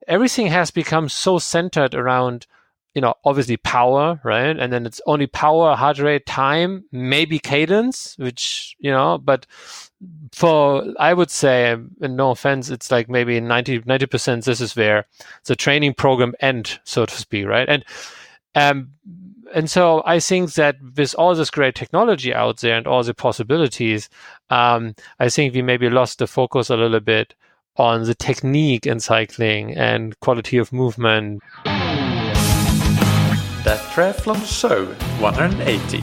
everything has become so centered around, obviously power, right? And then it's only power, heart rate, time, maybe cadence, which, but I would say, and no offense, it's like maybe 90%, this is where the training program ends, so to speak, right? And so I think that with all this great technology out there and all the possibilities, I think we maybe lost the focus a little bit on the technique in cycling and quality of movement. That Triathlon Show 180.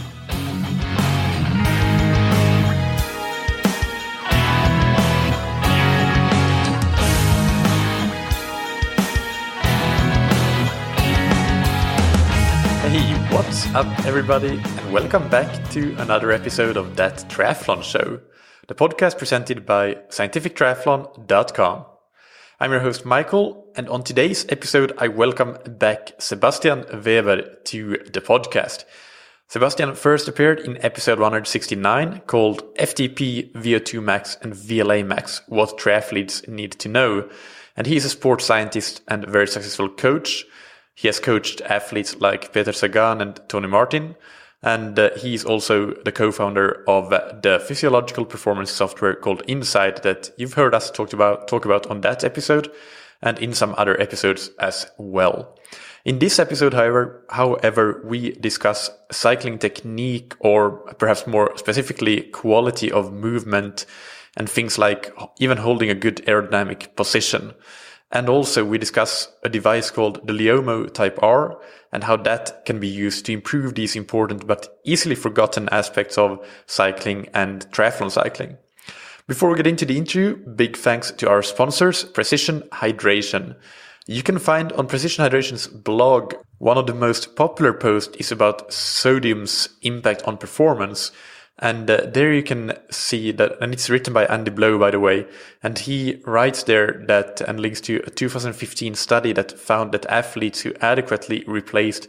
Hey, what's up everybody, and welcome back to another episode of That Triathlon Show, the podcast presented by scientifictriathlon.com. I'm your host Michael, and on today's episode I welcome back Sebastian Weber to the podcast. Sebastian first appeared in episode 169 called FTP, VO2 Max and VLA Max, What Triathletes Need to Know, and he is a sports scientist and very successful coach. He has coached athletes like Peter Sagan and Tony Martin, and he is also the co-founder of the physiological performance software called INSCYD that you've heard us talk about on that episode and in some other episodes as well. In this episode, however, we discuss cycling technique, or perhaps more specifically quality of movement and things like even holding a good aerodynamic position. And also we discuss a device called the Leomo Type-R and how that can be used to improve these important but easily forgotten aspects of cycling and triathlon cycling. Before we get into the interview, big thanks to our sponsors, Precision Hydration. You can find on Precision Hydration's blog, one of the most popular posts is about sodium's impact on performance. And there you can see that, and it's written by Andy Blow, by the way, and he writes there that, and links to a 2015 study that found that athletes who adequately replaced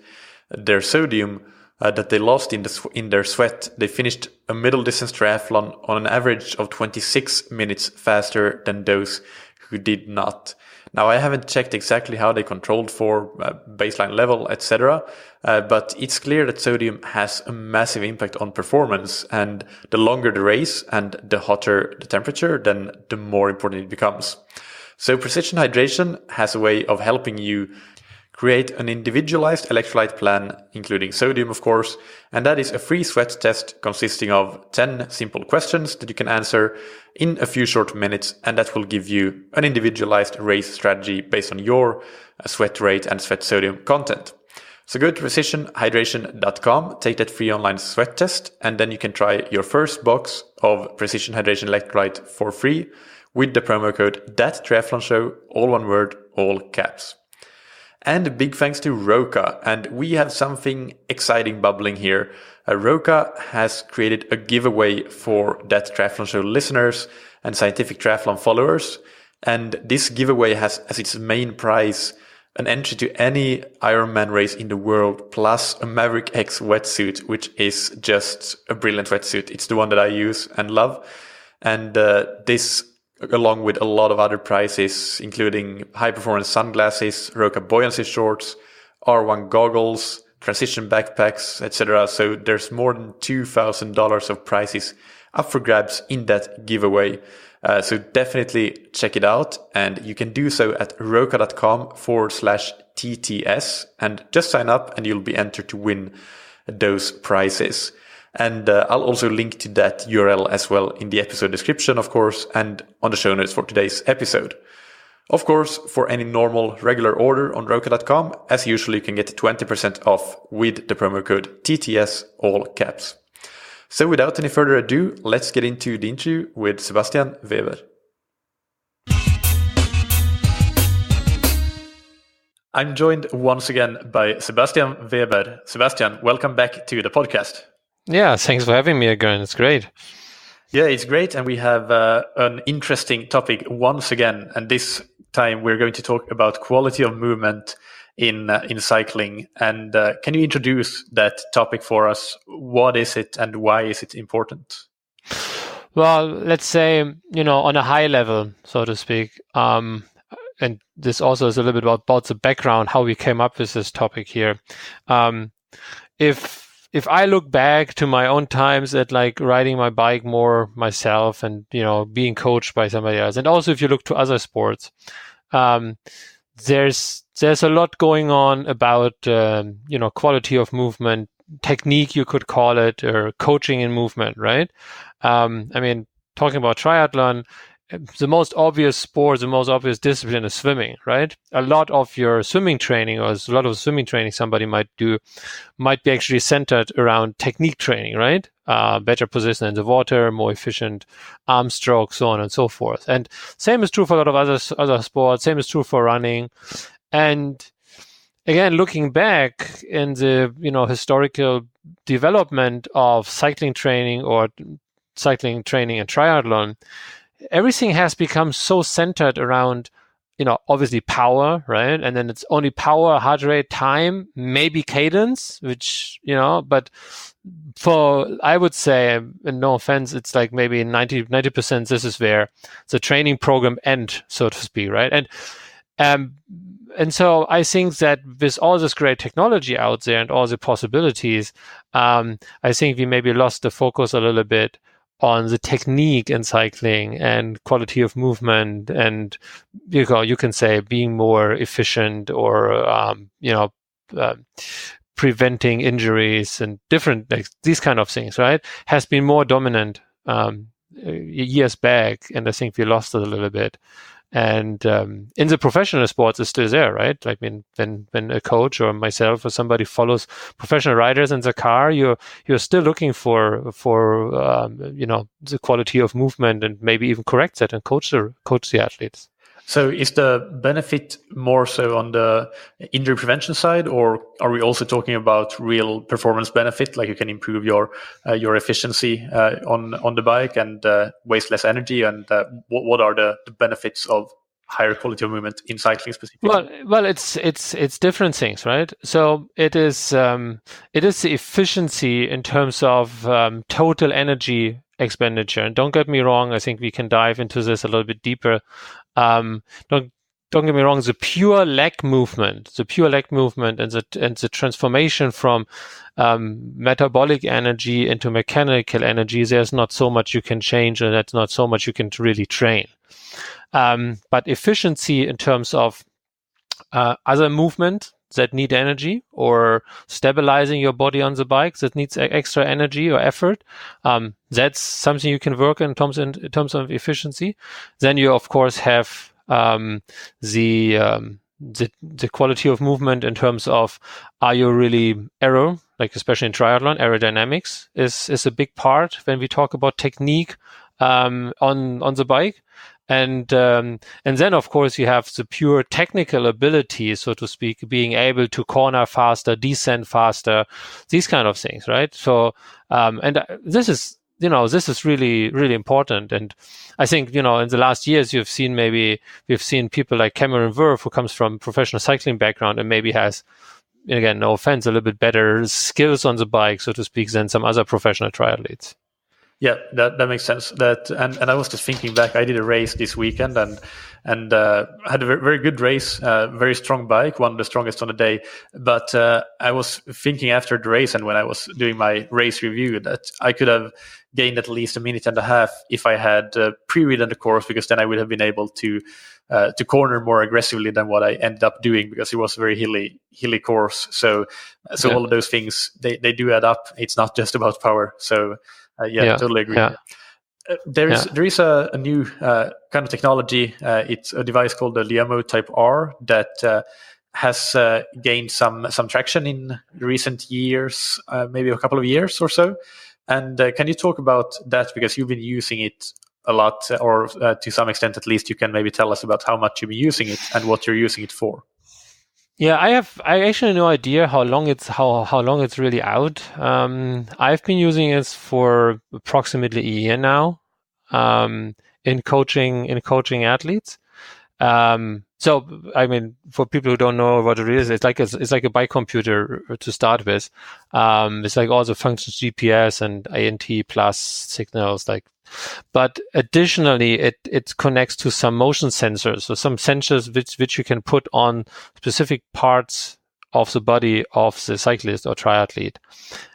their sodium that they lost in their sweat, they finished a middle distance triathlon on an average of 26 minutes faster than those who did not. Now, I haven't checked exactly how they controlled for baseline level, etc., but it's clear that sodium has a massive impact on performance, and the longer the race and the hotter the temperature, then the more important it becomes. So Precision Hydration has a way of helping you create an individualized electrolyte plan, including sodium, of course, and that is a free sweat test consisting of 10 simple questions that you can answer in a few short minutes, and that will give you an individualized race strategy based on your sweat rate and sweat sodium content. So go to precisionhydration.com, take that free online sweat test, and then you can try your first box of Precision Hydration Electrolyte for free with the promo code THATTRIATHLONSHOW, all one word, all caps. And big thanks to Roka, and we have something exciting bubbling here. Roka has created a giveaway for That Triathlon Show listeners and Scientific Triathlon followers, and this giveaway has as its main prize an entry to any Ironman race in the world, plus a Maverick X wetsuit, which is just a brilliant wetsuit. It's the one that I use and love, and this, along with a lot of other prizes, including high-performance sunglasses, Roka buoyancy shorts, R1 goggles, transition backpacks, etc. So there's more than $2,000 of prizes up for grabs in that giveaway. So definitely check it out, and you can do so at roka.com/TTS, and just sign up and you'll be entered to win those prizes. And I'll also link to that URL as well in the episode description, of course, and on the show notes for today's episode. Of course, for any normal, regular order on roka.com, as usual, you can get 20% off with the promo code TTS, all caps. So without any further ado, let's get into the interview with Sebastian Weber. I'm joined once again by Sebastian Weber. Sebastian, welcome back to the podcast. Yeah, thanks for having me again. It's great. Yeah, it's great. And we have an interesting topic once again. And this time we're going to talk about quality of movement in cycling. And can you introduce that topic for us? What is it and why is it important? Well, let's say, on a high level, so to speak, and this also is a little bit about the background, how we came up with this topic here. If I look back to my own times at like riding my bike more myself and, being coached by somebody else, and also if you look to other sports, there's a lot going on about, quality of movement, technique, you could call it, or coaching in movement, right? Talking about triathlon, the most obvious sport, the most obvious discipline is swimming, right? A lot of your swimming training, or a lot of swimming training somebody might do, might be actually centered around technique training, right? Better position in the water, more efficient arm strokes, so on and so forth. And same is true for a lot of other sports. Same is true for running. And again, looking back in the historical development of cycling training or cycling training and triathlon, everything has become so centered around, obviously power, right? And then it's only power, heart rate, time, maybe cadence, which, but I would say, and no offense, it's like maybe 90%, this is where the training program ends, so to speak, right? And so I think that with all this great technology out there and all the possibilities, I think we maybe lost the focus a little bit on the technique in cycling and quality of movement, and you can say being more efficient, or preventing injuries and different, like these kind of things, right? Has been more dominant years back, and I think we lost it a little bit. And in the professional sports, it's still there, right? Like when a coach or myself or somebody follows professional riders in the car, you're still looking for the quality of movement, and maybe even correct that and coach the athletes. So is the benefit more so on the injury prevention side, or are we also talking about real performance benefit, like you can improve your efficiency on the bike and waste less energy? And what are the benefits of higher quality of movement in cycling specifically? Well, it's different things, right? So it is the efficiency in terms of total energy expenditure. And don't get me wrong, I think we can dive into this a little bit deeper. Don't get me wrong, the pure leg movement and the transformation from metabolic energy into mechanical energy, there's not so much you can change, and that's not so much you can really train. But efficiency in terms of other movement that need energy, or stabilizing your body on the bike that needs extra energy or effort, that's something you can work in terms of efficiency. Then you of course have the quality of movement in terms of, are you really like especially in triathlon, aerodynamics is a big part when we talk about technique on the bike. And then, of course, you have the pure technical ability, so to speak, being able to corner faster, descend faster, these kind of things, right? So, this is really, really important. And I think, in the last years, we've seen people like Cameron Wurf, who comes from professional cycling background and maybe has, again, no offense, a little bit better skills on the bike, so to speak, than some other professional triathletes. Yeah, that makes sense. And I was just thinking back. I did a race this weekend and had a very good race, very strong bike, one of the strongest on the day. But I was thinking after the race, and when I was doing my race review, that I could have gained at least a minute and a half if I had pre-ridden the course, because then I would have been able to corner more aggressively than what I ended up doing, because it was a very hilly course. So yeah. All of those things, they do add up. It's not just about power. So. Totally agree. Yeah. There is a new kind of technology. It's a device called the Leomo Type-R that has gained some traction in recent years, maybe a couple of years or so. And can you talk about that, because you've been using it a lot, or to some extent at least? You can maybe tell us about how much you've been using it and what you're using it for. Yeah, I actually no idea how long it's really out. I've been using it for approximately a year now, in coaching athletes. So I mean, for people who don't know what it is, it's like a bike computer to start with. It's like all the functions, GPS and INT plus signals, like But additionally, it connects to some motion sensors, so some sensors which you can put on specific parts of the body of the cyclist or triathlete.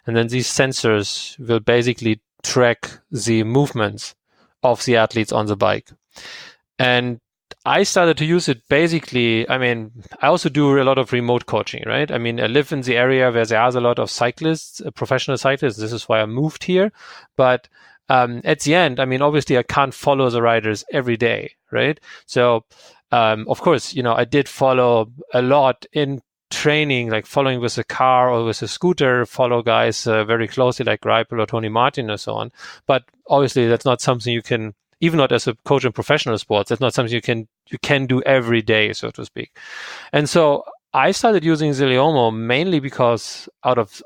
And then these sensors will basically track the movements of the athletes on the bike. And I started to use it basically, I also do a lot of remote coaching, right? I live in the area where there are a lot of cyclists, professional cyclists. This is why I moved here. But at the end, obviously I can't follow the riders every day, right? So, of course, I did follow a lot in training, like following with a car or with a scooter, follow guys very closely like Greipel or Tony Martin or so on. But obviously that's not something you can, even not as a coach in professional sports, that's not something you can do every day, so to speak. And so I started using the Leomo mainly because out of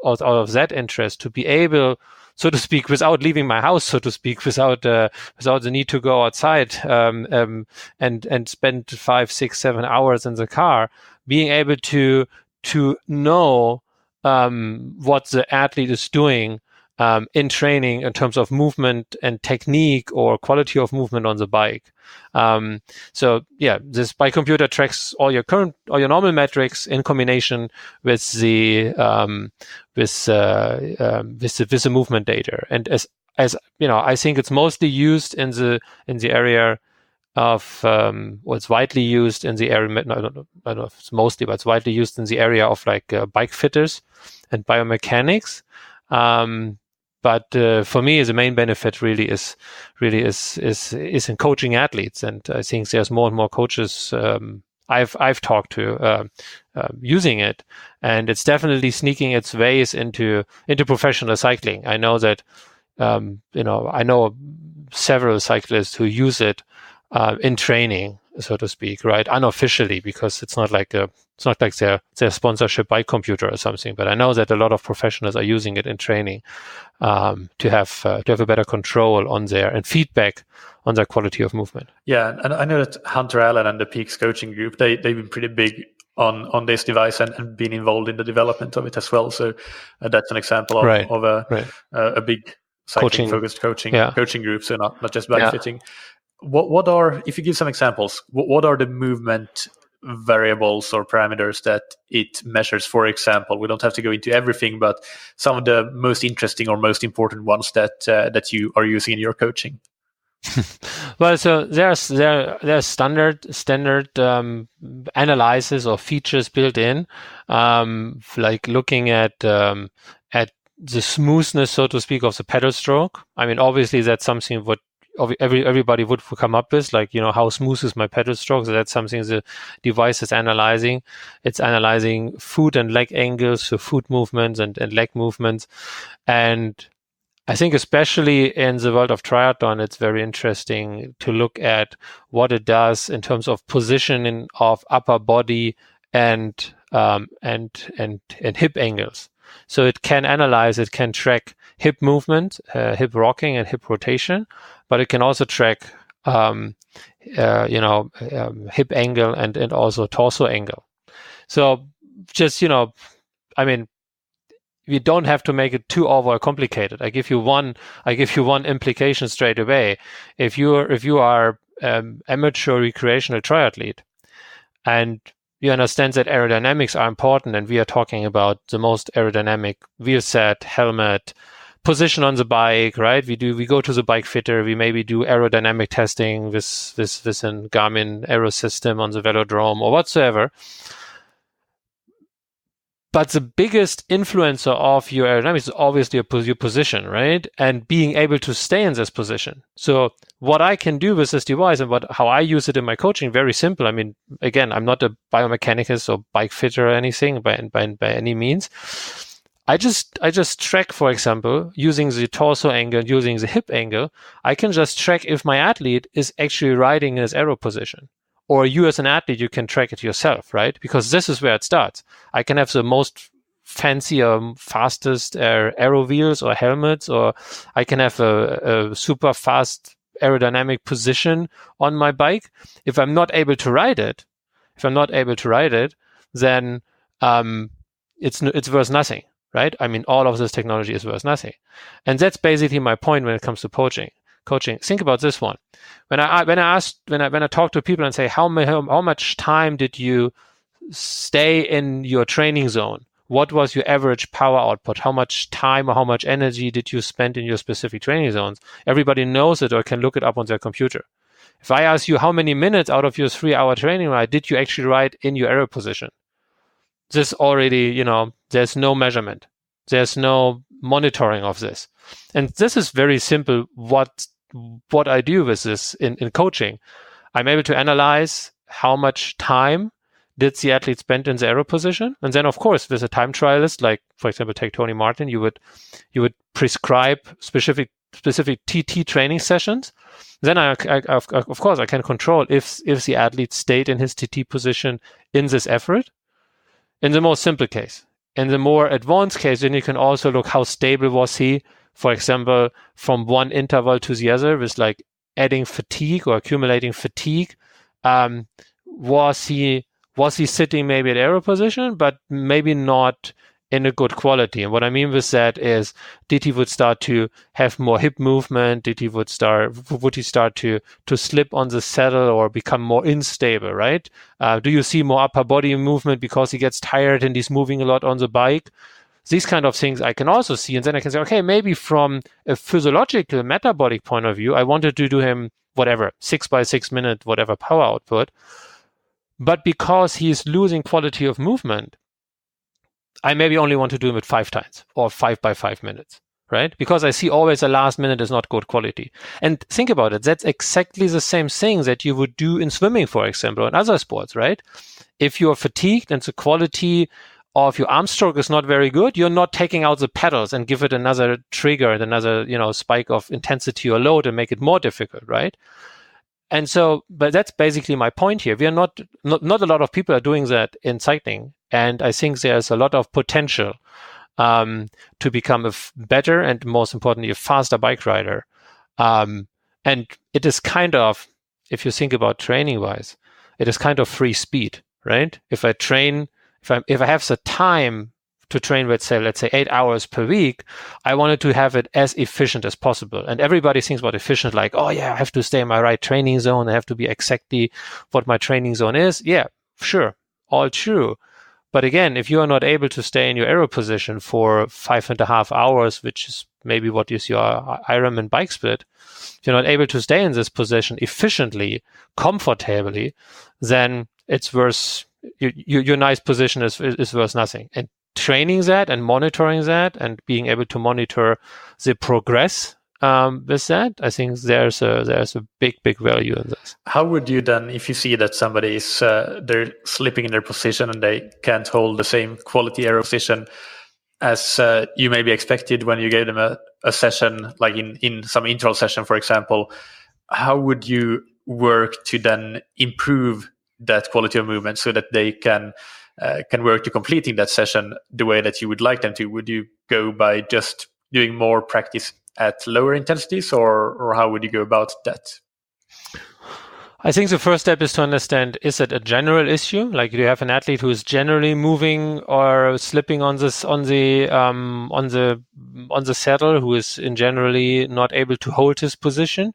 that interest, to be able, so to speak, without leaving my house, so to speak, without the need to go outside and spend 5, 6, 7 hours in the car, being able to know what the athlete is doing in training in terms of movement and technique or quality of movement on the bike. So yeah, this bike computer tracks all your normal metrics in combination with the movement data. And as I think it's mostly used in the area of what's widely used in the area. I don't know if it's mostly, but it's widely used in the area of like bike fitters and biomechanics. But for me, the main benefit really is in coaching athletes, and I think there's more and more coaches I've talked to using it, and it's definitely sneaking its ways into professional cycling. I know that I know several cyclists who use it in training, so to speak, right? Unofficially, because it's not like their sponsorship bike computer or something. But I know that a lot of professionals are using it in training to have a better control on and feedback on their quality of movement. Yeah, and I know that Hunter Allen and the Peaks Coaching Group, they've been pretty big on this device and been involved in the development of it as well. So that's an example of a big cycling focused coaching group. So not just bike fitting. What are, if you give some examples, what are the movement variables or parameters that it measures? For example, we don't have to go into everything, but some of the most interesting or most important ones that you are using in your coaching. Well, so there's standard analysis or features built in, like looking at the smoothness, so to speak, of the pedal stroke. Obviously that's something what everybody would come up with, like, how smooth is my pedal stroke? So that's something the device is analyzing. It's analyzing foot and leg angles, so foot movements and leg movements. And I think especially in the world of triathlon, it's very interesting to look at what it does in terms of positioning of upper body and hip angles. So it can track hip movement, hip rocking and hip rotation, but it can also track, hip angle and also torso angle. So just, we don't have to make it too over complicated. I give you one implication straight away. If you are amateur recreational triathlete and you understand that aerodynamics are important, and we are talking about the most aerodynamic wheel set, helmet, position on the bike, right? We go to the bike fitter. We maybe do aerodynamic testing with a Garmin aero system on the velodrome or whatsoever. But the biggest influencer of your aerodynamics is obviously your position, right? And being able to stay in this position. So what I can do with this device and how I use it in my coaching, very simple. Again, I'm not a biomechanicist or bike fitter or anything by any means. I just track, for example, using the torso angle, using the hip angle, I can just track if my athlete is actually riding in his aero position. Or you as an athlete, you can track it yourself, right? Because this is where it starts. I can have the most fancy or fastest aero wheels or helmets, or I can have a super fast aerodynamic position on my bike. If I'm not able to ride it, then it's worth nothing, right? All of this technology is worth nothing. And that's basically my point when it comes to coaching. coaching. Think about this one. When I talk to people and say, how much time did you stay in your training zone? What was your average power output? How much time or how much energy did you spend in your specific training zones? Everybody knows it or can look it up on their computer. If I ask you how many minutes out of your 3-hour training ride did you actually ride in your aero position? This already, there's no measurement. There's no monitoring of this. And this is very simple what I do with this in coaching. I'm able to analyze how much time did the athlete spend in the aero position. And then, of course, with a time trialist, like, for example, take Tony Martin, you would prescribe specific TT training sessions. Then of course, I can control if the athlete stayed in his TT position in this effort. In the most simple case. In the more advanced case, then you can also look how stable was he, for example, from one interval to the other, with like adding fatigue or accumulating fatigue. Was he sitting maybe at aero position, but maybe not in a good quality? And what I mean with that is, did he would start to have more hip movement? Would he start to slip on the saddle or become more unstable, right? Do you see more upper body movement because he gets tired and he's moving a lot on the bike? These kind of things I can also see. And then I can say, okay, maybe from a physiological metabolic point of view, I wanted to do him whatever, 6 by 6 minute, whatever power output. But because he's losing quality of movement, I maybe only want to do him at 5 times or 5 by 5 minutes, right? Because I see always the last minute is not good quality. And think about it. That's exactly the same thing that you would do in swimming, for example, or in other sports, right? If you're fatigued and the quality of your arm stroke is not very good, you're not taking out the pedals and give it another trigger and another, spike of intensity or load and make it more difficult, right? And so, but that's basically my point here. We are not a lot of people are doing that in cycling. And I think there's a lot of potential to become a better and, most importantly, a faster bike rider. And it is kind of, if you think about training-wise, it is kind of free speed, right? If I have the time to train, let's say 8 hours per week, I wanted to have it as efficient as possible. And everybody thinks about efficient, like, oh yeah, I have to stay in my right training zone. I have to be exactly what my training zone is. Yeah, sure, all true. But again, if you are not able to stay in your aero position for 5.5 hours, which is maybe what is your Ironman bike split, if you're not able to stay in this position efficiently, comfortably, then it's worth, your nice position is worth nothing. And training that and monitoring that and being able to monitor the progress with that, I think there's a big value in this. How would you then, if you see that somebody is they're slipping in their position and they can't hold the same quality aero position as you maybe expected when you gave them a session, like in some interval session, for example, how would you work to then improve that quality of movement so that they can work to completing that session the way that you would like them to? Would you go by just doing more practice at lower intensities, or how would you go about that? I think the first step is to understand, is it a general issue? Like, do you have an athlete who is generally moving or slipping on the saddle, who is in generally not able to hold his position?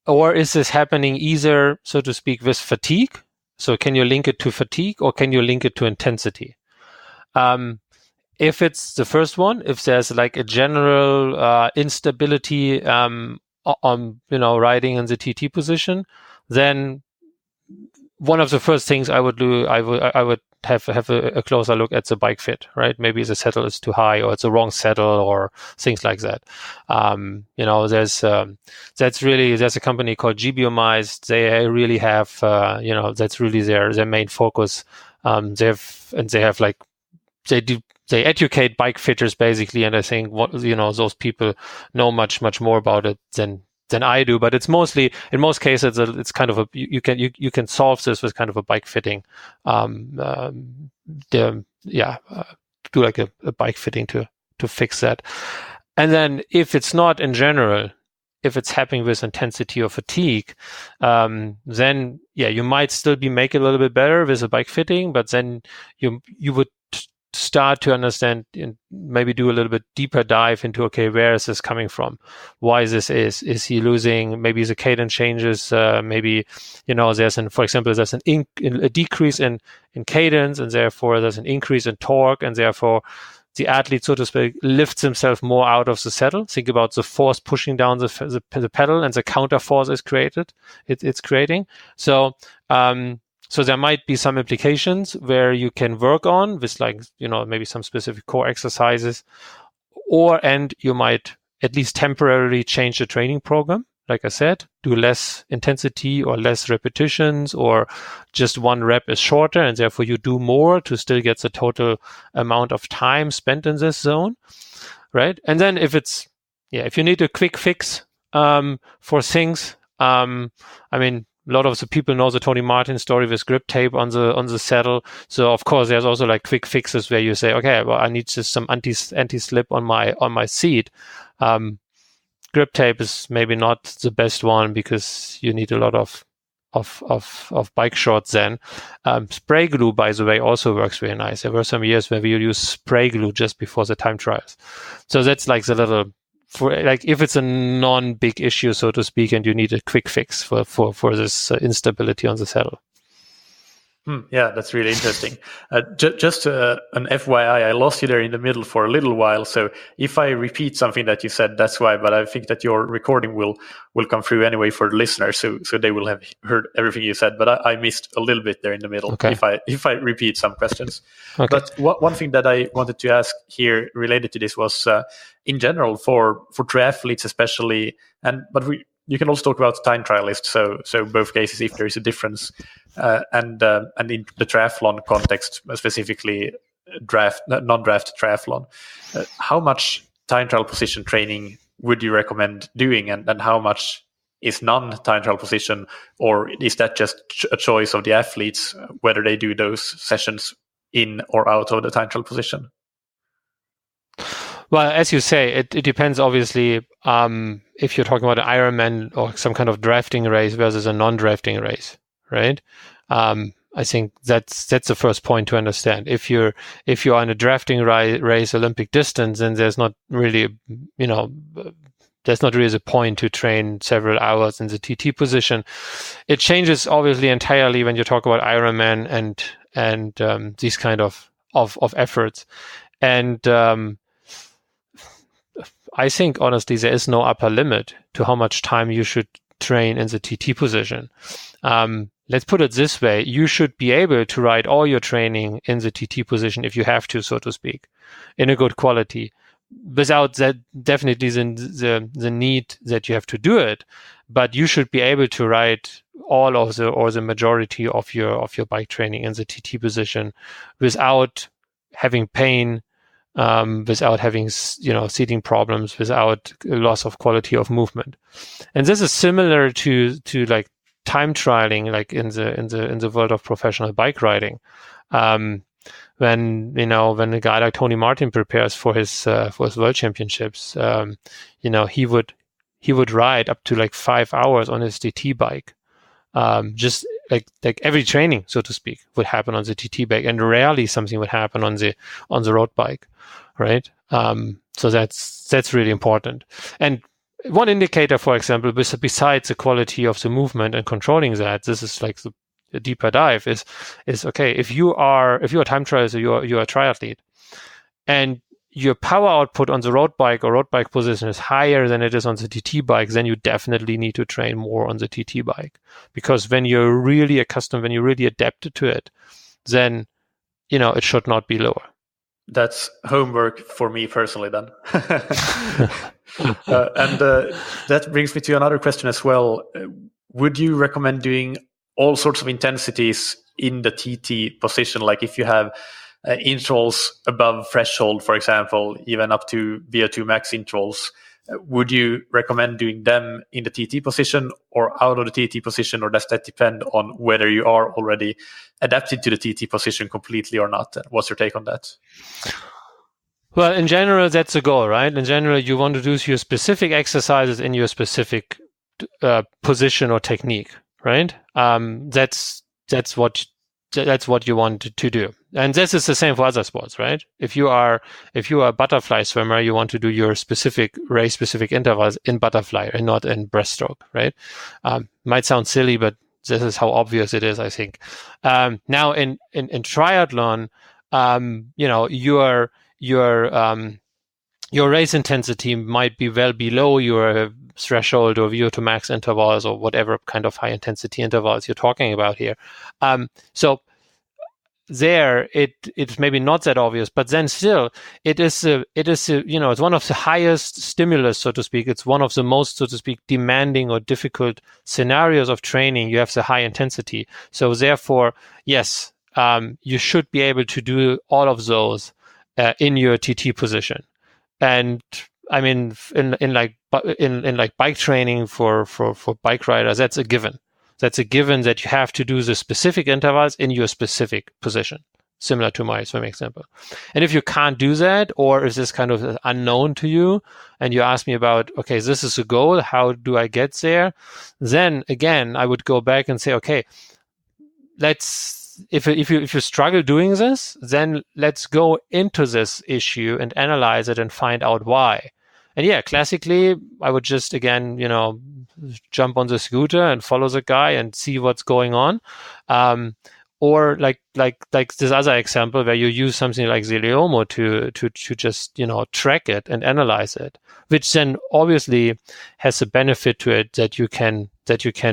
Or is this happening either, so to speak, with fatigue? So can you link it to fatigue, or can you link it to intensity? If it's the first one, if there's like a general instability on riding in the TT position, then one of the first things I would do, I would have a closer look at the bike fit, right? Maybe the saddle is too high, or it's the wrong saddle, or things like that. There's a company called GBioMized. They really have, that's really their main focus. They educate bike fitters basically, and I think those people know much more about it than I do. But it's mostly, in most cases, it's kind of you can solve this with kind of a bike fitting, do like a bike fitting to fix that. And then if it's not in general, if it's happening with intensity or fatigue, then you might still make it a little bit better with a bike fitting, but then you would start to understand and maybe do a little bit deeper dive into, okay, where is this coming from? Why is he losing, maybe the cadence changes, maybe, for example, there's a decrease in cadence, and therefore there's an increase in torque, and therefore the athlete, so to speak, lifts himself more out of the saddle. Think about the force pushing down the pedal, and the counter force is created. It's creating. So there might be some implications where you can work on with, maybe some specific core exercises, and you might at least temporarily change the training program. Like I said, do less intensity or less repetitions, or just one rep is shorter, and therefore you do more to still get the total amount of time spent in this zone, right? And then if you need a quick fix for things, a lot of the people know the Tony Martin story with grip tape on the saddle. So of course, there's also like quick fixes where you say, okay, well, I need just some anti-slip on my seat. Grip tape is maybe not the best one because you need a lot of bike shorts then. Spray glue, by the way, also works very nice. There were some years where we use spray glue just before the time trials. So that's like the little, if it's a non-big issue, so to speak, and you need a quick fix for this instability on the saddle. Yeah, that's really interesting. Just an FYI, I lost you there in the middle for a little while. So if I repeat something that you said, that's why. But I think that your recording will come through anyway for the listeners, so they will have heard everything you said. But I missed a little bit there in the middle. Okay. If I repeat some questions. Okay. But one thing that I wanted to ask here related to this was in general for triathletes especially, you can also talk about time trialists, so both cases if there is a difference, and in the triathlon context, specifically non-draft triathlon, how much time trial position training would you recommend doing, and how much is non-time trial position, or is that just a choice of the athletes whether they do those sessions in or out of the time trial position? Well, as you say, it depends, obviously, if you're talking about an Ironman or some kind of drafting race versus a non-drafting race, right? I think that's the first point to understand. If you're on a drafting race, Olympic distance, then there's not really, there's not really a point to train several hours in the TT position. It changes, obviously, entirely when you talk about Ironman and these kind of efforts. And I think, honestly, there is no upper limit to how much time you should train in the TT position. Let's put it this way. You should be able to ride all your training in the TT position if you have to, so to speak, in a good quality, without that definitely the need that you have to do it. But you should be able to ride all of the majority of your bike training in the TT position without having pain, without having seating problems, without loss of quality of movement. And this is similar to like time trialing, like in the world of professional bike riding. When a guy like Tony Martin prepares for his world championships, he would ride up to like 5 hours on his TT bike. Just like every training, so to speak, would happen on the TT bike, and rarely something would happen on the road bike, right? So that's really important. And one indicator, for example, besides the quality of the movement and controlling that, this is like the deeper dive is okay. If you're a time trialist, or you're a triathlete, and your power output on the road bike or road bike position is higher than it is on the TT bike, then you definitely need to train more on the TT bike. Because when you're really accustomed, when you're really adapted to it, then, it should not be lower. That's homework for me personally then. And that brings me to another question as well. Would you recommend doing all sorts of intensities in the TT position? Like if you have intervals above threshold, for example, even up to VO2 max intervals, would you recommend doing them in the TT position or out of the TT position, or does that depend on whether you are already adapted to the TT position completely or not? What's your take on that? Well, in general, that's the goal, right? In general, you want to do your specific exercises in your specific position or technique, right? That's what that's what you want to do. And this is the same for other sports, right? If you are a butterfly swimmer, you want to do your race specific intervals in butterfly and not in breaststroke, right? Might sound silly, but this is how obvious it is, I think. Now in triathlon, your race intensity might be well below your threshold or VO2 max intervals or whatever kind of high intensity intervals you're talking about here. So there, it's maybe not that obvious, but then still, it's one of the highest stimulus, so to speak. It's one of the most, so to speak, demanding or difficult scenarios of training. You have the high intensity. So therefore, yes, you should be able to do all of those in your TT position. And I mean, in bike training for bike riders, that's a given. That's a given that you have to do the specific intervals in your specific position, similar to my swimming example. And if you can't do that, or is this kind of unknown to you, and you ask me about, okay, this is a goal, how do I get there? Then again, I would go back and say, okay, if you struggle doing this, then let's go into this issue and analyze it and find out why. And yeah, classically, I would just, again, jump on the scooter and follow the guy and see what's going on. Or like this other example where you use something like the Leomo to just, track it and analyze it, which then obviously has a benefit to it that you can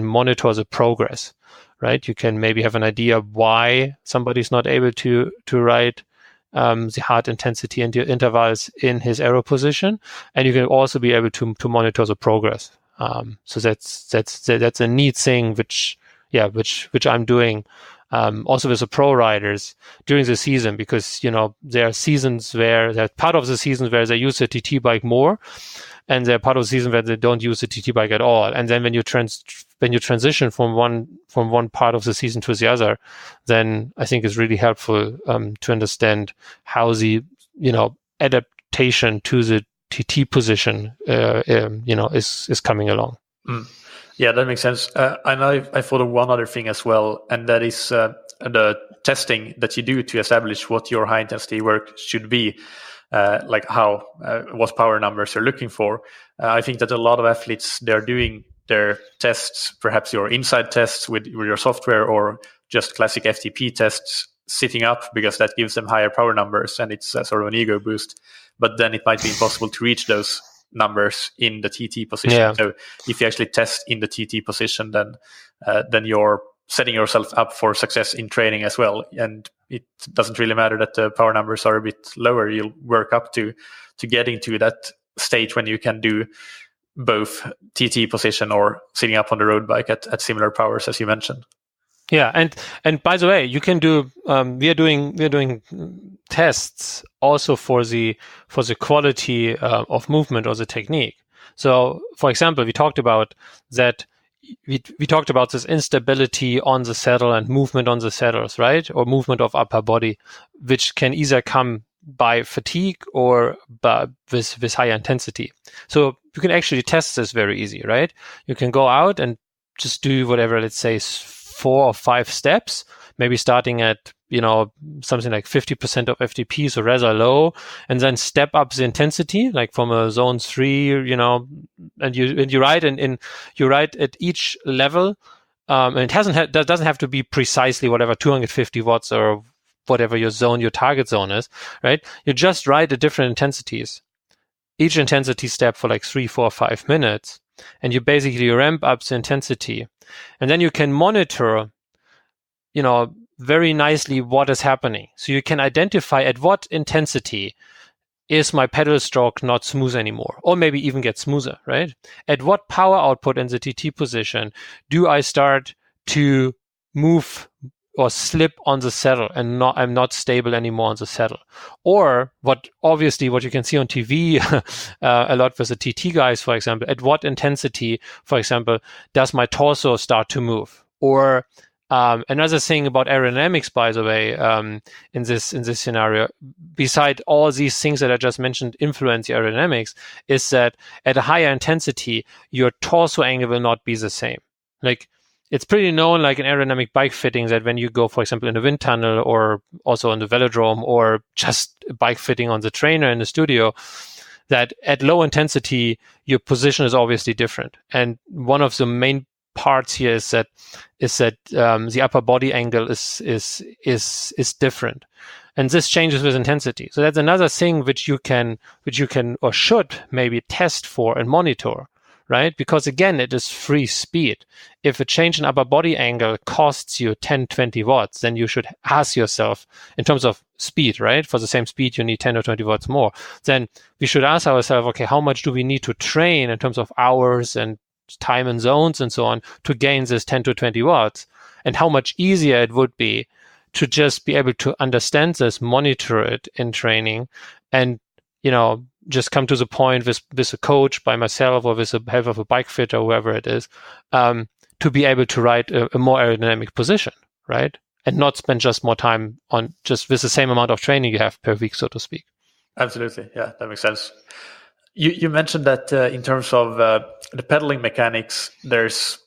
monitor the progress, right? You can maybe have an idea why somebody's not able to ride the heart intensity and the intervals in his aero position, and you can also be able to monitor the progress. So that's a neat thing, which I'm doing also with the pro riders during the season, because there are seasons where they're part of the season where they use the TT bike more, and they're part of the season where they don't use the TT bike at all. And then when you transition from one part of the season to the other, then I think it's really helpful to understand how the adaptation to the TT position is coming along. Yeah, that makes sense. And I thought of one other thing as well, and that is the testing that you do to establish what your high intensity work should be. Like what power numbers you're looking for. I think that a lot of athletes, they're doing their tests, perhaps your INSCYD tests with your software, or just classic FTP tests sitting up, because that gives them higher power numbers and it's sort of an ego boost. But then it might be impossible to reach those numbers in the TT position. Yeah. So if you actually test in the TT position, then you're setting yourself up for success in training as well. And it doesn't really matter that the power numbers are a bit lower. You'll work up to getting to that stage when you can do both TT position or sitting up on the road bike at similar powers as you mentioned. Yeah, and by the way, you can do. We are doing tests also for the quality of movement or the technique. So, for example, we talked about that. We talked about this instability on the saddle and movement on the saddles, right? Or movement of upper body, which can either come by fatigue or with high intensity. So you can actually test this very easy, right? You can go out and just do whatever, let's say 4 or 5 steps, maybe starting at, something like 50% of FTP, so rather low, and then step up the intensity, like from a zone 3, and you ride and you ride at each level. And it doesn't have to be precisely whatever 250 watts or whatever your target zone is, right? You just ride at different intensities, each intensity step for like 3, 4, 5 minutes, and you basically ramp up the intensity. And then you can monitor, very nicely what is happening. So you can identify at what intensity is my pedal stroke not smooth anymore, or maybe even get smoother, right? At what power output in the TT position do I start to move or slip on the saddle and I'm not stable anymore on the saddle? Or what you can see on TV a lot with the TT guys, for example, at what intensity, for example, does my torso start to move? Or another thing about aerodynamics, by the way, in this scenario, beside all these things that I just mentioned influence the aerodynamics, is that at a higher intensity, your torso angle will not be the same. Like it's pretty known, like in aerodynamic bike fitting, that when you go, for example, in a wind tunnel or also on the velodrome or just bike fitting on the trainer in the studio, that at low intensity, your position is obviously different. And one of the main parts here is that the upper body angle is different. And this changes with intensity. So that's another thing which you can or should maybe test for and monitor, right? Because again, it is free speed. If a change in upper body angle costs you 10, 20 watts, then you should ask yourself, in terms of speed, right? For the same speed, you need 10 or 20 watts more. Then we should ask ourselves, okay, how much do we need to train in terms of hours and time and zones and so on to gain this 10 to 20 watts? And how much easier it would be to just be able to understand this, monitor it in training, and, just come to the point with a coach, by myself, or with the help of a bike fitter, whoever it is, to be able to ride a more aerodynamic position, right? And not spend just more time on just with the same amount of training you have per week, so to speak. Absolutely. Yeah, that makes sense. You mentioned that in terms of the pedaling mechanics, there's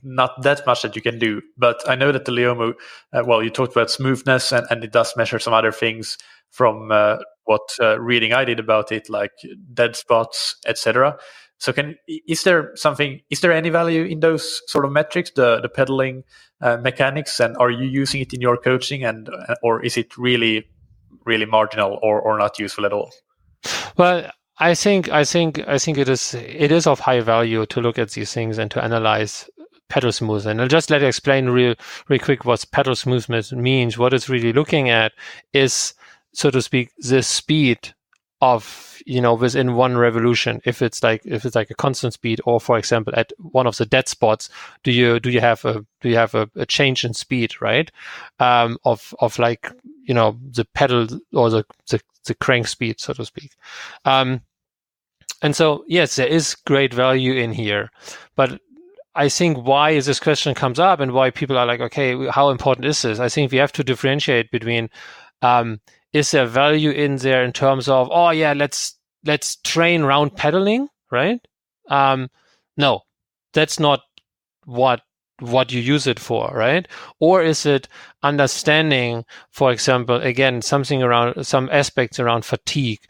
not that much that you can do. But I know that the Leomo, you talked about smoothness, and it does measure some other things from what reading I did about it, like dead spots, etc. So is there any value in those sort of metrics, the pedaling mechanics, and are you using it in your coaching, or is it really, really marginal or not useful at all? Well, I think it is of high value to look at these things and to analyze pedal smoothness. And I'll just let you explain real quick what pedal smoothness means. What it's really looking at is, so to speak, the speed of, within one revolution. If it's like a constant speed, or for example, at one of the dead spots, do you have a change in speed, right? Of like, the pedal or the crank speed, so to speak. And so, yes, there is great value in here, but I think why this question comes up and why people are like, okay, how important is this? I think we have to differentiate between, is there value in there in terms of, oh yeah, let's train round pedaling, right? No, that's not what you use it for, right? Or is it understanding, for example, again, something around some aspects around fatigue,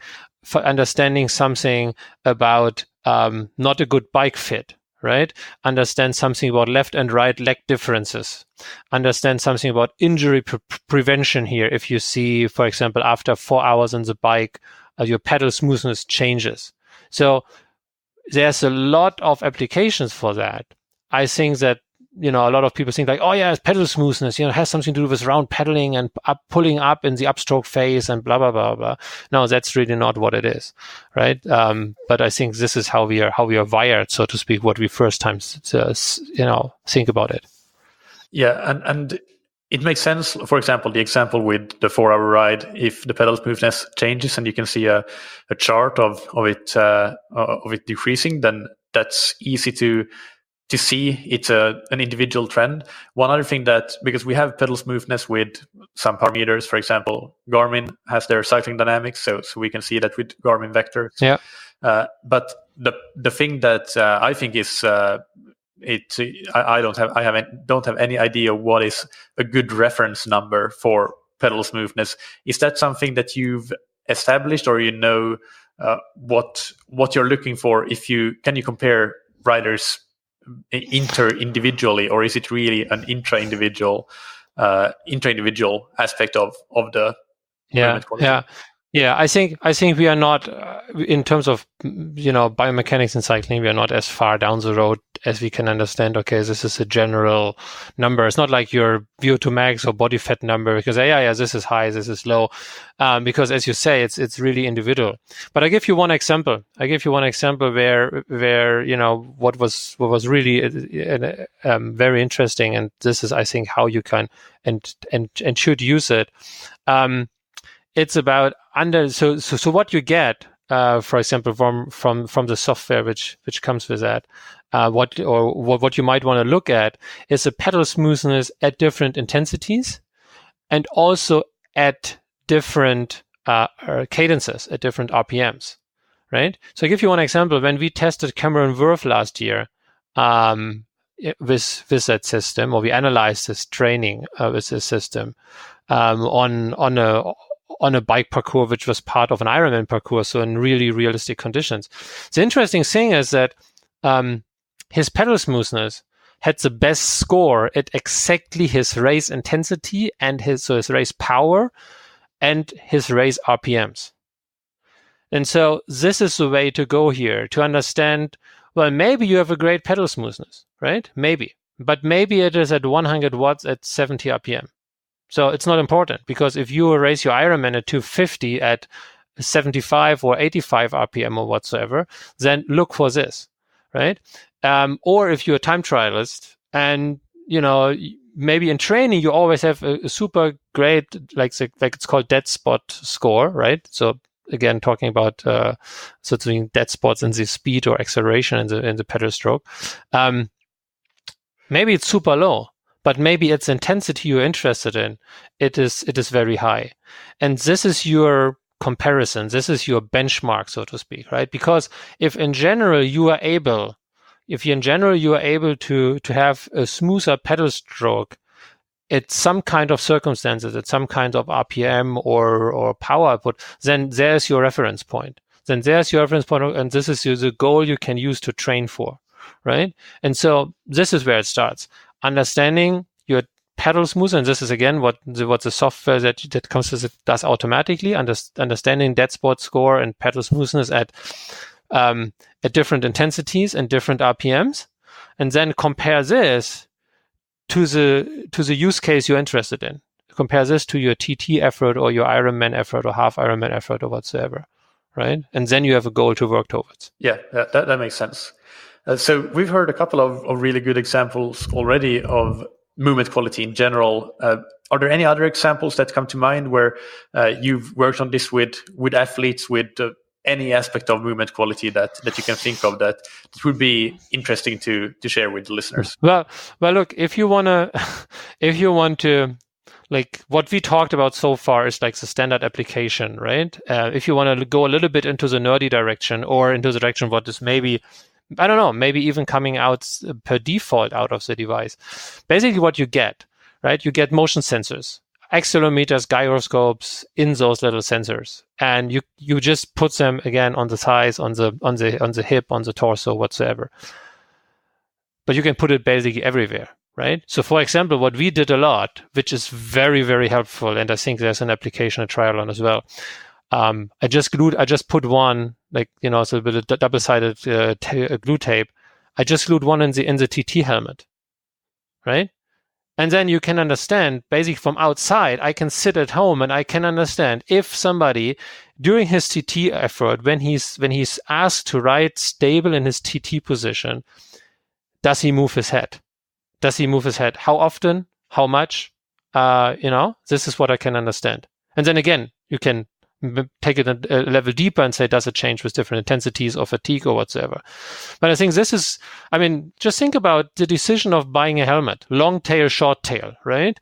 for understanding something about not a good bike fit, right? Understand something about left and right leg differences. Understand something about injury prevention here. If you see, for example, after 4 hours on the bike, your pedal smoothness changes. So there's a lot of applications for that. I think that, a lot of people think like, oh yeah, pedal smoothness, it has something to do with round pedaling and pulling up in the upstroke phase and blah, blah, blah, blah. No, that's really not what it is, right? But I think this is how we are wired, so to speak, what we first time, think about it. Yeah, and it makes sense. For example, the example with the 4-hour ride, if the pedal smoothness changes and you can see a chart of it decreasing, then that's easy to see. It's an individual trend. One other thing because we have pedal smoothness with some parameters, for example, Garmin has their cycling dynamics, so we can see that with Garmin vectors. Yeah. But the thing that I think is I don't have any idea what is a good reference number for pedal smoothness. Is that something that you've established, or what you're looking for? Can you compare riders individually, or is it really an intra-individual aspect of the movement quality? Yeah, I think we are not, in terms of, biomechanics and cycling, we are not as far down the road as we can understand, okay, this is a general number. It's not like your VO2 max or body fat number, because this is high, this is low. Because as you say, it's really individual. But I give you one example. Where what was really very interesting, and this is, I think, how you can and should use it. It's about so what you get, for example, from the software which comes with that. What you might want to look at is the pedal smoothness at different intensities, and also at different cadences, at different RPMs, right? So I give you one example. When we tested Cameron Wurf last year, with that system, or we analyzed his training with this system on a bike parcours, which was part of an Ironman parcours, so in really realistic conditions. The interesting thing is that his pedal smoothness had the best score at exactly his race intensity and his race power and his race RPMs. And so this is the way to go here, to understand, well, maybe you have a great pedal smoothness, right? Maybe. But maybe it is at 100 watts at 70 RPM. So it's not important, because if you race your Ironman at 250 at 75 or 85 RPM or whatsoever, then look for this, right? Or if you're a time trialist and, maybe in training, you always have a super great, like it's called dead spot score, right? So again, talking about doing dead spots in the speed or acceleration in the pedal stroke. Maybe it's super low, but maybe its intensity you're interested in, it is very high. And this is your comparison. This is your benchmark, so to speak, right? Because if in general you are able to have a smoother pedal stroke at some kind of circumstances, at some kind of RPM or power output, then there's your reference point. And this is the goal you can use to train for, right? And so this is where it starts. Understanding your pedal smooth, and this is again what the software that comes with it does automatically. Understanding dead spot score and pedal smoothness at different intensities and different RPMs, and then compare this to the use case you're interested in. Compare this to your TT effort or your Ironman effort or half Ironman effort or whatsoever, right? And then you have a goal to work towards. Yeah, that makes sense. So we've heard a couple of really good examples already of movement quality in general. Are there any other examples that come to mind where you've worked on this with athletes, with any aspect of movement quality that you can think of that would be interesting to share with the listeners? Well, look, if you want to, like what we talked about so far is like the standard application, right? If you want to go a little bit into the nerdy direction or into the direction of what is maybe, I don't know, maybe even coming out per default out of the device. Basically what you get, right? You get motion sensors, accelerometers, gyroscopes in those little sensors. And you just put them again on the thighs, on the hip, on the torso, whatsoever. But you can put it basically everywhere, right? So for example, what we did a lot, which is very, very helpful, and I think there's an application at Triathlon as well. I just put one, like, so with a double-sided glue tape. I just glued one in the TT helmet, right? And then you can understand, basically from outside, I can sit at home and I can understand if somebody during his TT effort, when he's asked to ride stable in his TT position, does he move his head? Does he move his head? How often? How much? This is what I can understand. And then again, you can take it a level deeper and say, does it change with different intensities or fatigue or whatsoever? But I think this is, just think about the decision of buying a helmet, long tail, short tail, right?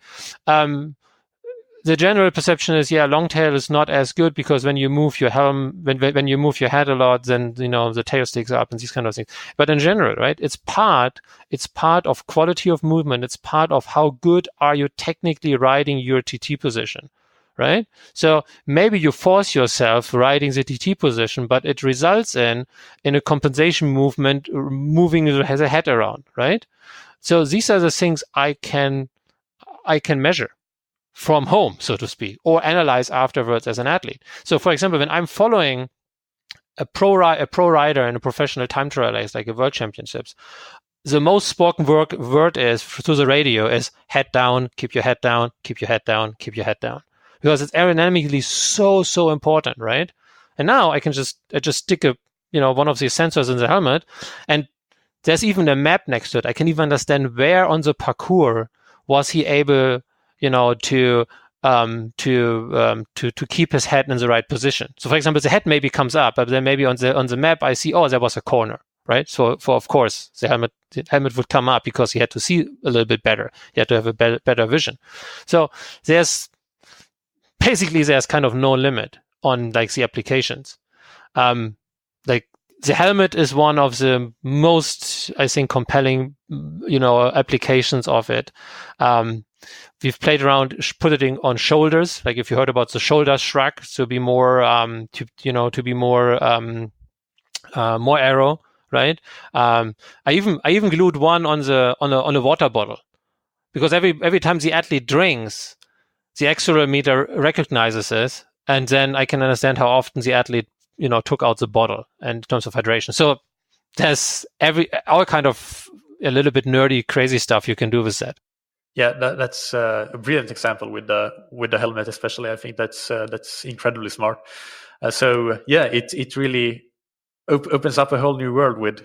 The general perception is, long tail is not as good because when you move your helm, when you move your head a lot, then, the tail sticks up and these kind of things. But in general, right, it's part of quality of movement. It's part of how good are you technically riding your TT position. Right? So maybe you force yourself riding the TT position, but it results in a compensation movement, moving the head around, right? So these are the things I can measure from home, so to speak, or analyze afterwards as an athlete. So for example, when I'm following a pro rider in a professional time trial race, like a world championships, the most spoken word is through the radio is head down, keep your head down, keep your head down, keep your head down. Because it's aerodynamically so important, right? And now I just stick one of these sensors in the helmet, and there's even a map next to it. I can even understand where on the parcours was he able, to keep his head in the right position. So, for example, the head maybe comes up, but then maybe on the map I see, there was a corner, right? So, of course, the helmet would come up because he had to see a little bit better. He had to have a better vision. So there's kind of no limit on like the applications. Like the helmet is one of the most, I think, compelling, applications of it. We've played around, put it on shoulders. Like if you heard about the shoulder shrug, to be more, more aero, right? I even glued one on a water bottle, because every time the athlete drinks, the accelerometer recognizes it, and then I can understand how often the athlete, took out the bottle, and in terms of hydration. So there's all kind of a little bit nerdy, crazy stuff you can do with that. Yeah, that's a brilliant example with the helmet, especially. I think that's incredibly smart. So yeah, it really opens up a whole new world with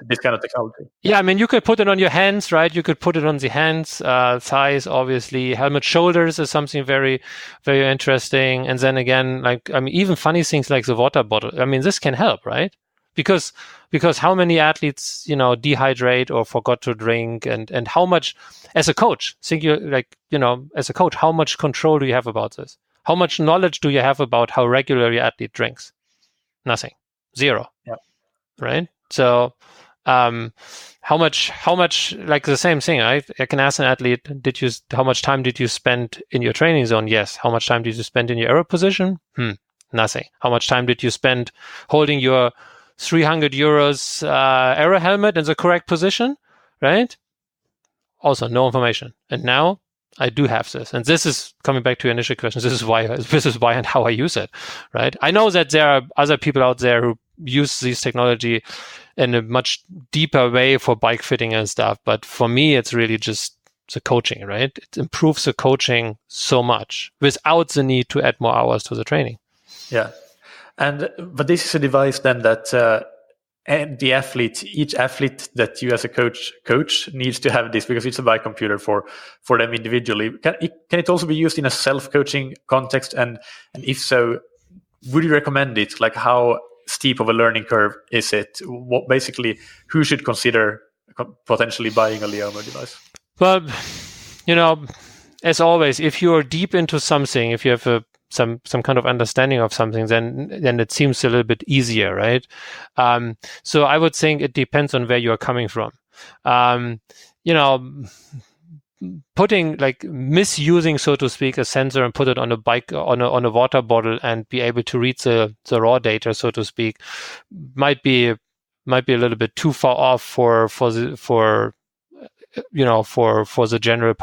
this kind of technology. Yeah, I mean, you could put it on your hands, right? You could put it on the hands, thighs, obviously. Helmet shoulders is something very, very interesting. And then again, even funny things like the water bottle. I mean, this can help, right? Because how many athletes, dehydrate or forgot to drink, and how much, as a coach, as a coach, how much control do you have about this? How much knowledge do you have about how regular your athlete drinks? Nothing. Zero. Yeah. Right. So, how much, like the same thing, right? I can ask an athlete, how much time did you spend in your training zone? Yes. How much time did you spend in your aero position? Nothing. How much time did you spend holding your 300 euros aero helmet in the correct position? Right. Also no information. And now I do have this, and this is coming back to your initial question. This is why and how I use it, right? I know that there are other people out there who use this technology in a much deeper way for bike fitting and stuff, but for me, it's really just the coaching, right? It improves the coaching so much without the need to add more hours to the training. Yeah, but this is a device then that. And each athlete that you as a coach needs to have this, because it's a bike computer for them individually. Can it also be used in a self-coaching context? And if so, would you recommend it? Like, how steep of a learning curve is it? Who should consider potentially buying a Leomo device? Well, as always, if you are deep into something, if you have some kind of understanding of something, then it seems a little bit easier, right? So I would think it depends on where you are coming from. Misusing, so to speak, a sensor and put it on a bike, on a water bottle, and be able to read the raw data, so to speak, might be a little bit too far off for the general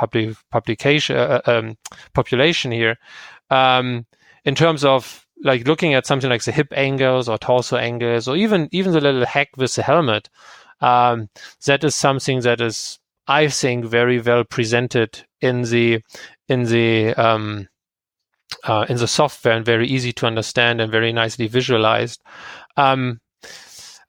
population here. In terms of like looking at something like the hip angles or torso angles, or even the little hack with the helmet, that is something that is, I think, very well presented in the software, and very easy to understand and very nicely visualized. I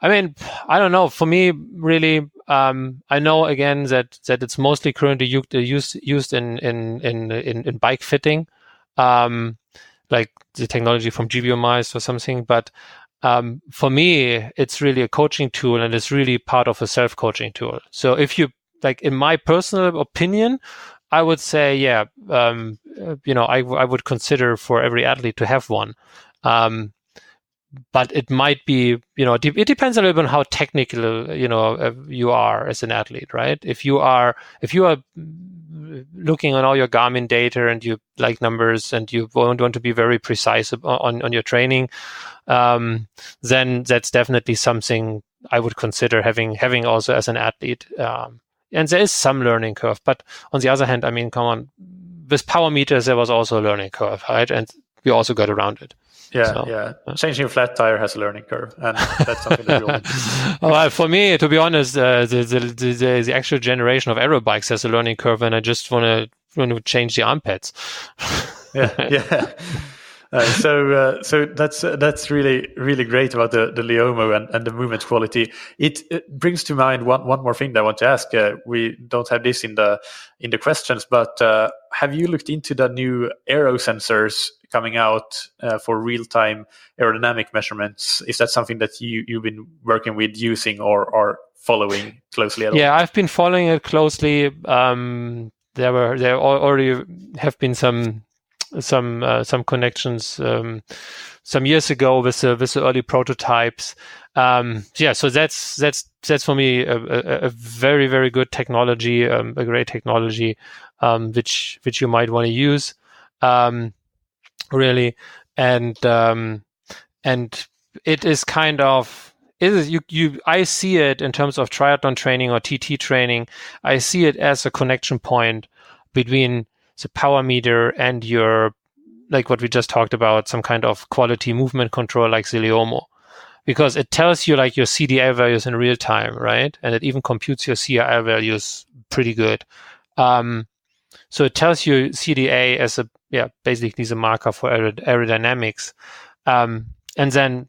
mean, I don't know. For me, really, I know again that it's mostly currently used in bike fitting. Like the technology from GBOMICE or something, but for me, it's really a coaching tool, and it's really part of a self-coaching tool. So if you, like, in my personal opinion, I would say, yeah, I would consider for every athlete to have one. But it might be, it depends a little bit on how technical, you are as an athlete, right? If you are looking on all your Garmin data and you like numbers and you want to be very precise on your training, then that's definitely something I would consider having also as an athlete. And there is some learning curve, but on the other hand, I mean, come on, with power meters, there was also a learning curve, right? And we also got around it. Yeah. Changing a flat tire has a learning curve, and that's something that we all do. Well, for me, to be honest, the actual generation of aero bikes has a learning curve, and I just want to change the arm pads. Yeah. So that's really, really great about the Leomo and the movement quality. It brings to mind one more thing that I want to ask. We don't have this in the questions, but have you looked into the new aero sensors coming out for real-time aerodynamic measurements? Is that something that you've been working with, using, or following closely at all? Yeah, I've been following it closely. There already have been some some connections some years ago with the early prototypes. So that's for me a very, very good technology, a great technology, which you might want to use, really, and it is kind of I see it in terms of triathlon training or TT training. I see it as a connection point between the power meter and your, like what we just talked about, some kind of quality movement control like the Leomo. Because it tells you like your CDA values in real time, right? And it even computes your CRL values pretty good. So it tells you CDA as basically the marker for aerodynamics. And then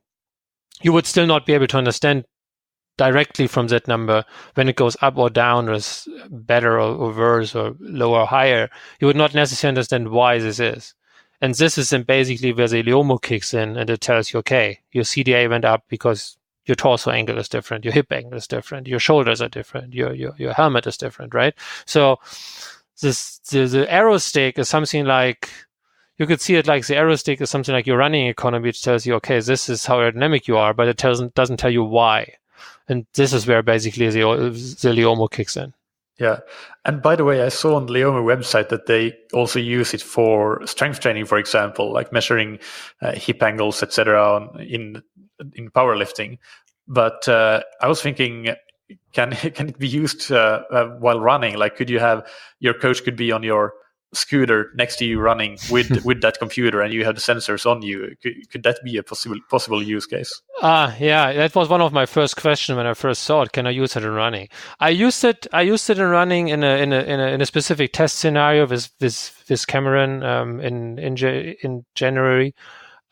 you would still not be able to understand directly from that number when it goes up or down, or is better or worse, or lower or higher. You would not necessarily understand why this is. And this is then basically where the Leomo kicks in, and it tells you, okay, your CDA went up because your torso angle is different, your hip angle is different, your shoulders are different, your helmet is different, right? So the arrow stick is something like, you could see it like the arrow stick is something like your running economy, which tells you, okay, this is how aerodynamic you are, but it doesn't tell you why. And this is where basically the Leomo kicks in. Yeah. And by the way, I saw on the Leomo website that they also use it for strength training, for example, like measuring hip angles, etc. in powerlifting. But I was thinking, can it be used while running? Like, could you have your coach could be on your scooter next to you running with that computer, and you have the sensors on you? Could that be a possible use case? Yeah, that was one of my first questions when I first saw it. Can I use it in running? I used it in running in a specific test scenario with Cameron in January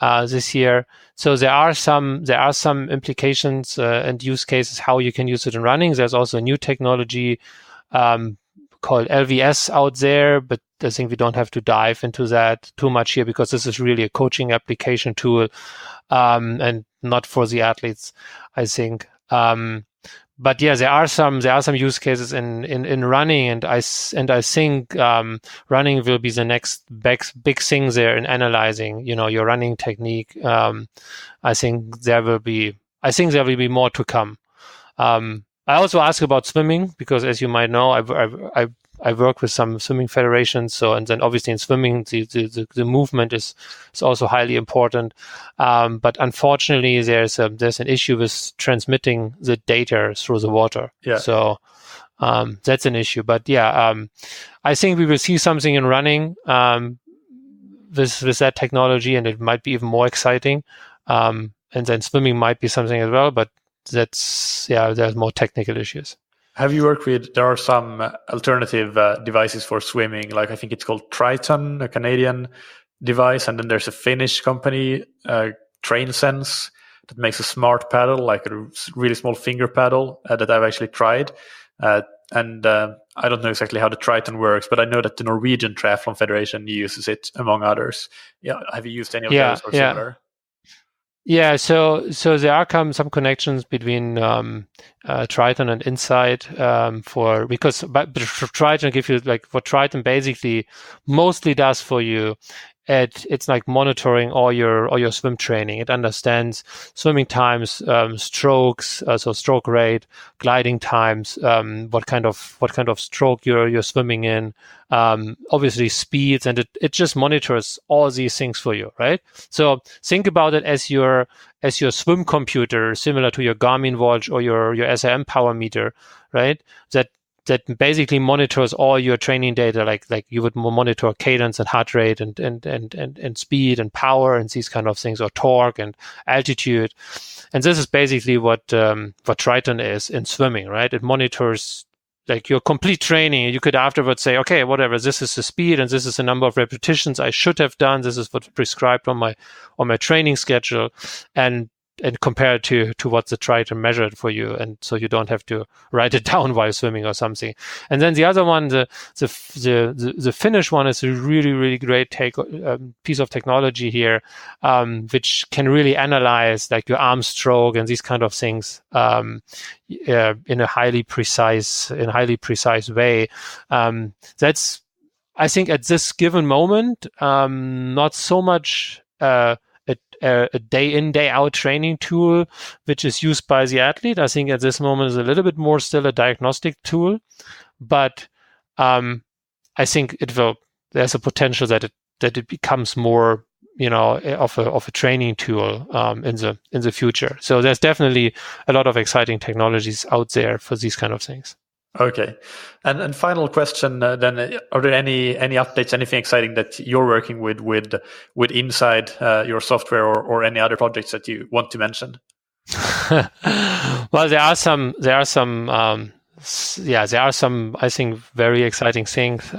this year. So there are some implications and use cases how you can use it in running. There's also a new technology called LVS out there, but I think we don't have to dive into that too much here, because this is really a coaching application tool, and not for the athletes, I think. But yeah, there are some use cases in running, and I think running will be the next big thing there in analyzing, your running technique. I think there will be more to come. I also ask about swimming, because as you might know, I work with some swimming federations. So, and then obviously in swimming, the movement is also highly important. But unfortunately, there's an issue with transmitting the data through the water. Yeah. So that's an issue. But yeah, I think we will see something in running with that technology, and it might be even more exciting. And then swimming might be something as well, but there's more technical issues. Have you worked with, there are some alternative devices for swimming, like I think it's called Triton, a Canadian device, and then there's a Finnish company, TrainSense, that makes a smart paddle, like a really small finger paddle that I've actually tried. And I don't know exactly how the Triton works, but I know that the Norwegian Triathlon Federation uses it, among others. Yeah, have you used any of those or similar? Yeah, so there are some connections between Triton and INSCYD because Triton give you, like, what Triton basically mostly does for you. It's like monitoring all your swim training. It understands swimming times, strokes, so stroke rate, gliding times, what kind of stroke you're swimming in, obviously speeds, and it just monitors all these things for you, right? So think about it as your swim computer, similar to your Garmin watch or your SRM power meter, right? That basically monitors all your training data, like you would monitor cadence and heart rate and speed and power and these kind of things, or torque and altitude. And this is basically what Triton is in swimming, right? It monitors like your complete training. You could afterwards say, okay, whatever, this is the speed and this is the number of repetitions I should have done. This is what's prescribed on my training schedule, and compare it to what the Triton measured for you, and so you don't have to write it down while swimming or something. And then the other one, the Finnish one, is a really, really great piece of technology here, which can really analyze like your arm stroke and these kind of things in a highly precise way. That's I think at this given moment, not so much a day in, day out training tool, which is used by the athlete. I think at this moment is a little bit more still a diagnostic tool, but I think there's a potential that it becomes more, of a training tool in the future. So there's definitely a lot of exciting technologies out there for these kind of things. Okay, and final question then: are there any updates, anything exciting that you're working with INSCYD, your software, or any other projects that you want to mention? Well, there are some. There are some, I think, very exciting things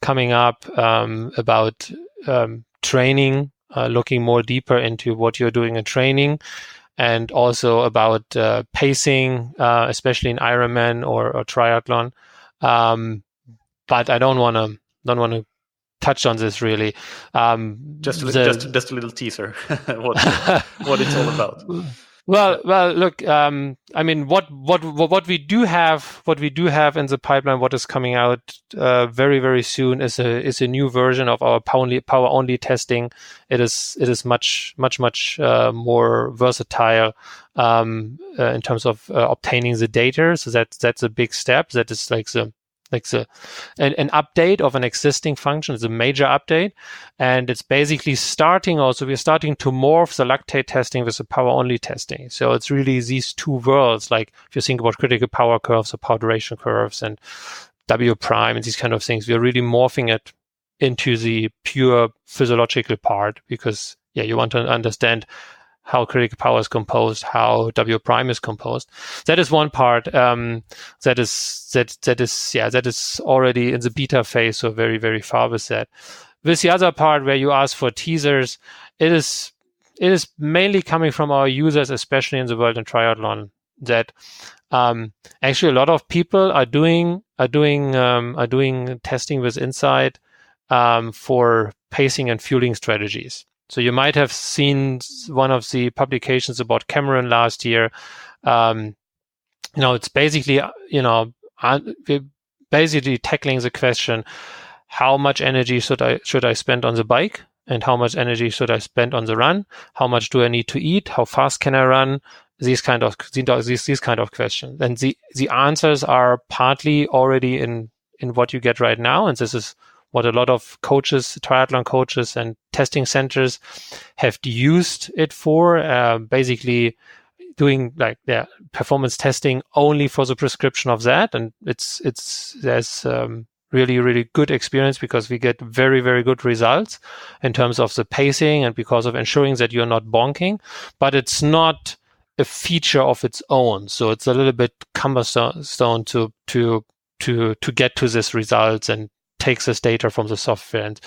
coming up about training, looking more deeper into what you're doing in training, and also about pacing, especially in Ironman or triathlon. But I don't want to touch on this really. Just a little teaser. what it's all about. Well, look. I mean, what we do have in the pipeline, what is coming out very, very soon, is a new version of our power only testing. It is much more versatile in terms of obtaining the data. So that's a big step. That is an update of an existing function. It's a major update, and it's basically we're starting to morph the lactate testing with the power only testing. So it's really these two worlds. Like if you think about critical power curves or power duration curves and W prime and these kind of things, we're really morphing it into the pure physiological part, because you want to understand how critical power is composed, how W prime is composed. That is one part that is already in the beta phase, so very, very far with that. With the other part where you ask for teasers, it is mainly coming from our users, especially in the world in triathlon, that actually a lot of people are doing testing with INSCYD for pacing and fueling strategies. So you might have seen one of the publications about Cameron last year. It's basically, basically tackling the question: how much energy should I spend on the bike, and how much energy should I spend on the run? How much do I need to eat? How fast can I run? These kind of questions. And the answers are partly already in what you get right now, and this is what a lot of coaches, triathlon coaches and testing centers have used it for, basically doing performance testing only for the prescription of that. And there's really, really good experience, because we get very, very good results in terms of the pacing and because of ensuring that you're not bonking, but it's not a feature of its own. So it's a little bit cumbersome to get to this results and takes this data from the software. And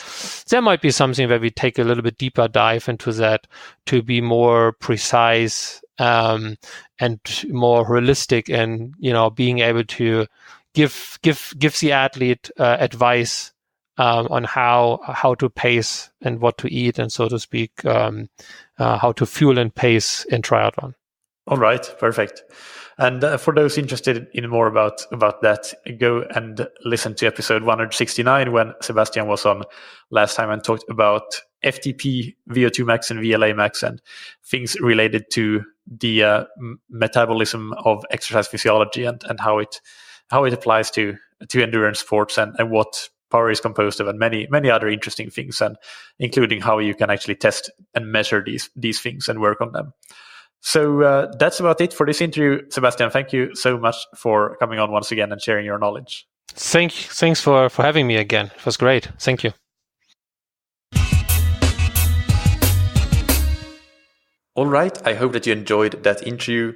there might be something where we take a little bit deeper dive into that to be more precise and more realistic, and being able to give the athlete advice on how to pace and what to eat, and so to speak, how to fuel and pace in triathlon. All right, perfect. And for those interested in more about that, go and listen to episode 169 when Sebastian was on last time and talked about FTP, VO2 max, and VLA max, and things related to the metabolism of exercise physiology and how it applies to endurance sports and what power is composed of, and many other interesting things, and including how you can actually test and measure these things and work on them. So that's about it for this interview. Sebastian, thank you so much for coming on once again and sharing your knowledge. Thanks for having me again. It was great. Thank you. All right. I hope that you enjoyed that interview.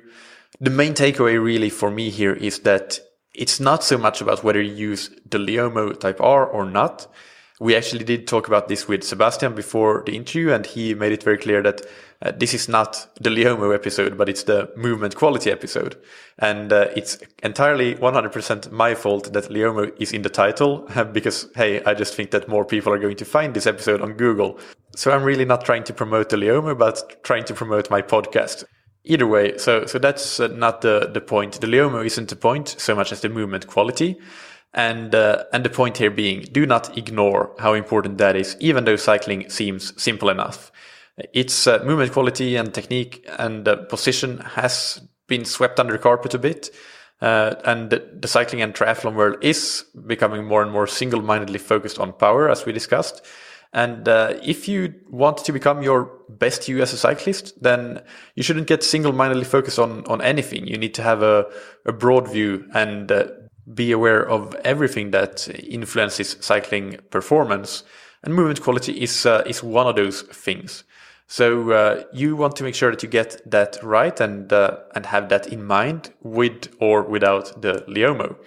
The main takeaway really for me here is that it's not so much about whether you use the Leomo Type-R or not. We actually did talk about this with Sebastian before the interview, and he made it very clear that this is not the Leomo episode, but it's the movement quality episode. And it's entirely 100% my fault that Leomo is in the title, because, hey, I just think that more people are going to find this episode on Google. So I'm really not trying to promote the Leomo, but trying to promote my podcast. Either way, so that's not the point. The Leomo isn't the point so much as the movement quality. And the point here being, do not ignore how important that is, even though cycling seems simple enough. Its movement quality and technique and position has been swept under the carpet a bit. And the cycling and triathlon world is becoming more and more single-mindedly focused on power, as we discussed. And if you want to become your best you as a cyclist, then you shouldn't get single-mindedly focused on anything. You need to have a broad view and be aware of everything that influences cycling performance. And movement quality is one of those things. So you want to make sure that you get that right and have that in mind with or without the Leomo.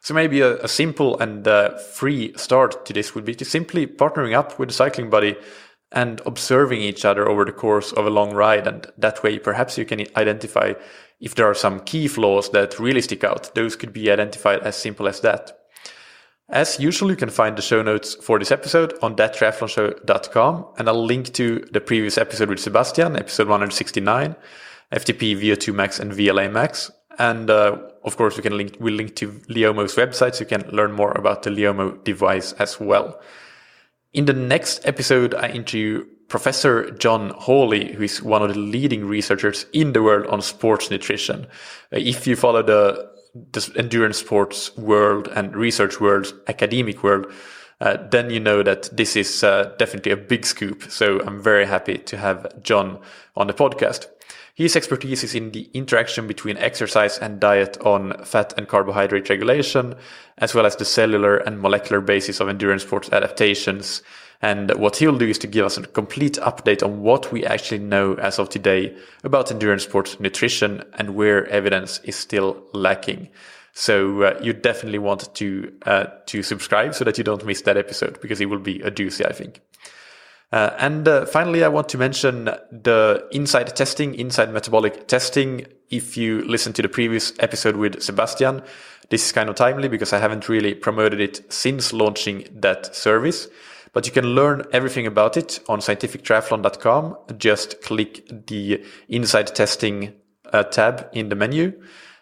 So maybe a simple and free start to this would be to simply partnering up with a cycling buddy and observing each other over the course of a long ride. And that way, perhaps you can identify if there are some key flaws that really stick out. Those could be identified as simple as that. As usual, you can find the show notes for this episode on thattriathlonshow.com, and I'll link to the previous episode with Sebastian, episode 169, FTP, VO2 Max, and VLA Max. And of course, we'll link to Leomo's website so you can learn more about the Leomo device as well. In the next episode, I interview Professor John Hawley, who is one of the leading researchers in the world on sports nutrition. If you follow the endurance sports world and research world, academic world, then you know that this is definitely a big scoop. So I'm very happy to have John on the podcast. His expertise is in the interaction between exercise and diet on fat and carbohydrate regulation, as well as the cellular and molecular basis of endurance sports adaptations. And what he'll do is to give us a complete update on what we actually know as of today about endurance sports nutrition and where evidence is still lacking. So you definitely want to subscribe so that you don't miss that episode, because it will be a doozy, I think. And finally, I want to mention the INSCYD testing, INSCYD metabolic testing. If you listen to the previous episode with Sebastian, this is kind of timely because I haven't really promoted it since launching that service. But you can learn everything about it on scientifictriathlon.com. Just click the INSCYD testing tab in the menu.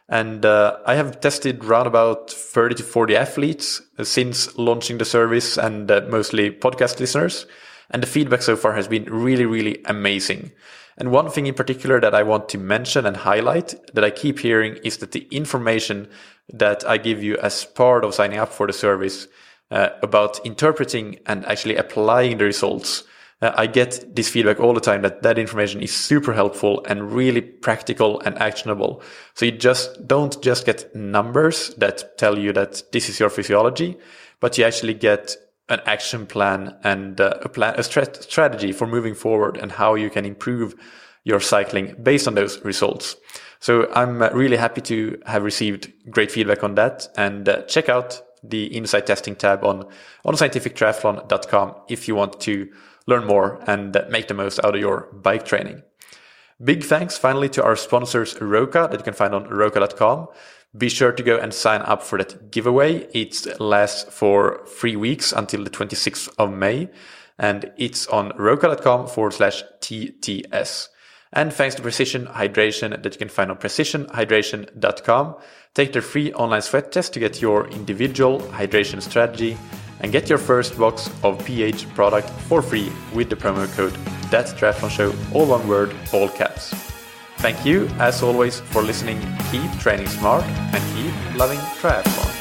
And I have tested around about 30 to 40 athletes since launching the service, and mostly podcast listeners. And the feedback so far has been really, really amazing. And one thing in particular that I want to mention and highlight that I keep hearing is that the information that I give you as part of signing up for the service about interpreting and actually applying the results. I get this feedback all the time that information is super helpful and really practical and actionable. So you don't just get numbers that tell you that this is your physiology, but you actually get an action plan and a strategy for moving forward and how you can improve your cycling based on those results. So I'm really happy to have received great feedback on that, and check out the INSCYD testing tab on scientifictriathlon.com if you want to learn more and make the most out of your bike training. Big thanks finally to our sponsors Roka, that you can find on roka.com. Be sure to go and sign up for that giveaway. It lasts for 3 weeks until the 26th of May, and it's on roka.com/TTS. And thanks to Precision Hydration, that you can find on precisionhydration.com. Take their free online sweat test to get your individual hydration strategy and get your first box of pH product for free with the promo code ThatTriathlonShow, all one word, all caps. Thank you, as always, for listening. Keep training smart and keep loving triathlon.